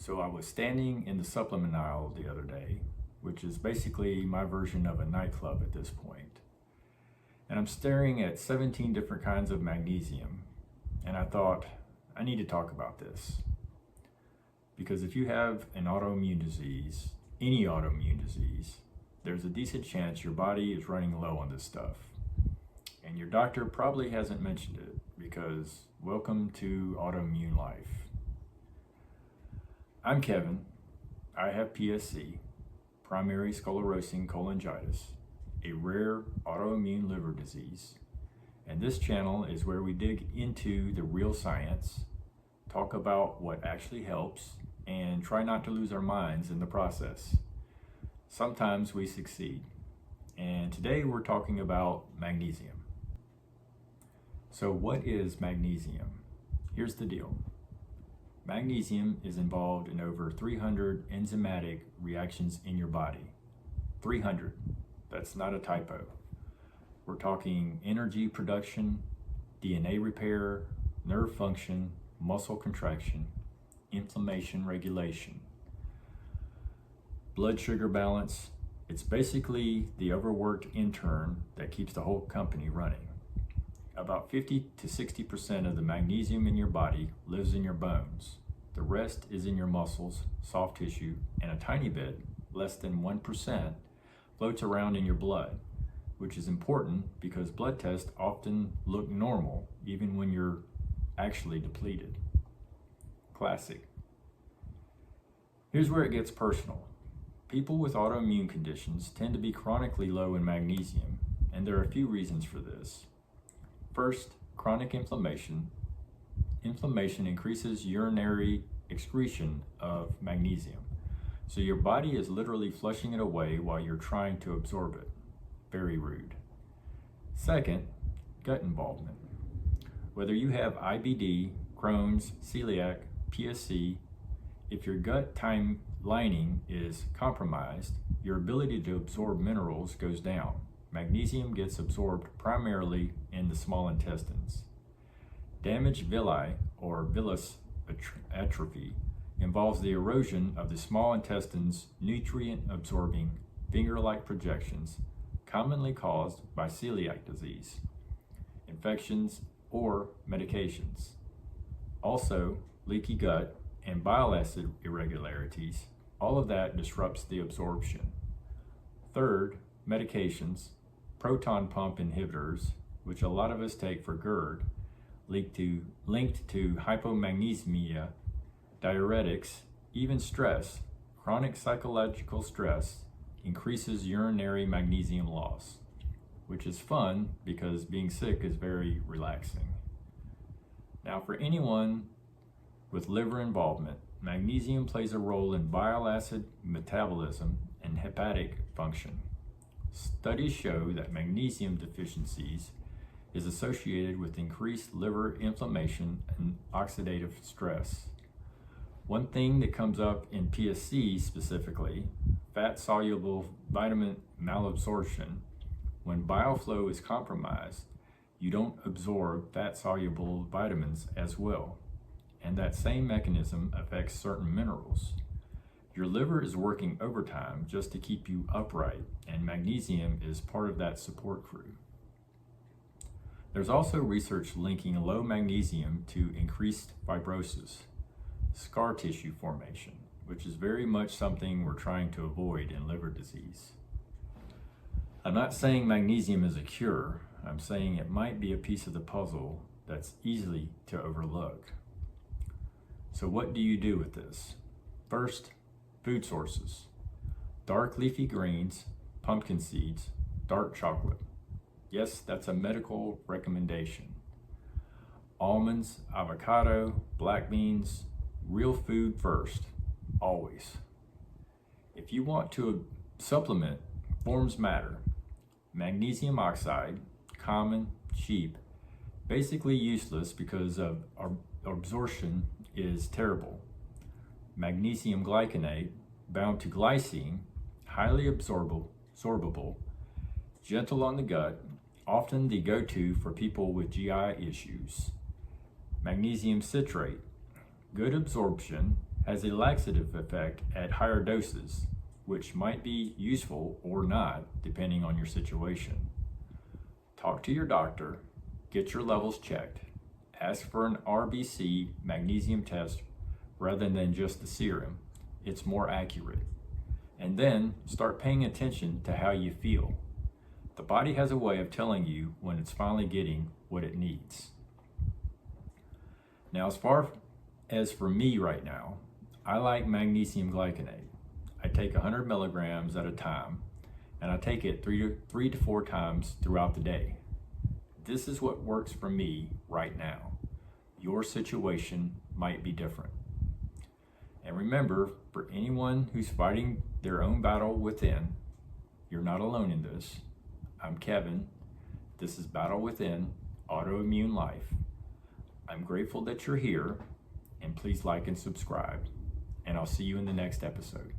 So I was standing in the supplement aisle the other day, which is basically my version of a nightclub at this point. And I'm staring at 17 different kinds of magnesium. And I thought, I need to talk about this. Because if you have an autoimmune disease, any autoimmune disease, there's a decent chance your body is running low on this stuff. And your doctor probably hasn't mentioned it because welcome to autoimmune life. I'm Kevin. I have PSC, primary sclerosing cholangitis, a rare autoimmune liver disease. And this channel is where we dig into the real science, talk about what actually helps, and try not to lose our minds in the process. Sometimes we succeed. And today we're talking about magnesium. So what is magnesium? Here's the deal. Magnesium is involved in over 300 enzymatic reactions in your body. 300. That's not a typo. We're talking energy production, DNA repair, nerve function, muscle contraction, inflammation regulation, blood sugar balance. It's basically the overworked intern that keeps the whole company running. About 50 to 60% of the magnesium in your body lives in your bones. The rest is in your muscles, soft tissue, and a tiny bit, less than 1%, floats around in your blood, which is important because blood tests often look normal even when you're actually depleted. Classic. Here's where it gets personal. People with autoimmune conditions tend to be chronically low in magnesium, and there are a few reasons for this. First, chronic inflammation. Inflammation increases urinary excretion of magnesium. So your body is literally flushing it away while you're trying to absorb it. Very rude. Second, gut involvement. Whether you have IBD, Crohn's, celiac, PSC, if your gut lining is compromised, your ability to absorb minerals goes down. Magnesium gets absorbed primarily in the small intestines. Damaged villi, or villus atrophy, involves the erosion of the small intestine's nutrient-absorbing finger-like projections, commonly caused by celiac disease, infections, or medications. Also, leaky gut and bile acid irregularities, all of that disrupts the absorption. Third, medications, proton pump inhibitors, which a lot of us take for GERD, linked to hypomagnesemia, diuretics, even stress. Chronic psychological stress increases urinary magnesium loss, which is fun because being sick is very relaxing. Now, for anyone with liver involvement, magnesium plays a role in bile acid metabolism and hepatic function. Studies show that magnesium deficiencies is associated with increased liver inflammation and oxidative stress. One thing that comes up in PSC specifically, fat-soluble vitamin malabsorption. When bile flow is compromised, you don't absorb fat-soluble vitamins as well. And that same mechanism affects certain minerals. Your liver is working overtime just to keep you upright, and magnesium is part of that support crew. There's also research linking low magnesium to increased fibrosis, scar tissue formation, which is very much something we're trying to avoid in liver disease. I'm not saying magnesium is a cure. I'm saying it might be a piece of the puzzle that's easy to overlook. So what do you do with this? First, food sources. Dark leafy greens, pumpkin seeds, dark chocolate. Yes, that's a medical recommendation. Almonds, avocado, black beans, real food first, always. If you want to supplement, forms matter. Magnesium oxide, common, cheap, basically useless because of absorption is terrible. Magnesium glycinate, bound to glycine, highly absorbable, gentle on the gut, often the go-to for people with GI issues. Magnesium citrate, good absorption, has a laxative effect at higher doses, which might be useful or not depending on your situation. Talk to your doctor, get your levels checked, ask for an RBC magnesium test rather than just the serum. It's more accurate. And then start paying attention to how you feel. The body has a way of telling you when it's finally getting what it needs. Now, as far as for me right now, I like magnesium glycinate. I take 100 milligrams at a time, and I take it three to four times throughout the day. This is what works for me right now. Your situation might be different. And remember, for anyone who's fighting their own battle within, you're not alone in this. I'm Kevin. This is Battle Within, Autoimmune Life. I'm grateful that you're here, and please like and subscribe. And I'll see you in the next episode.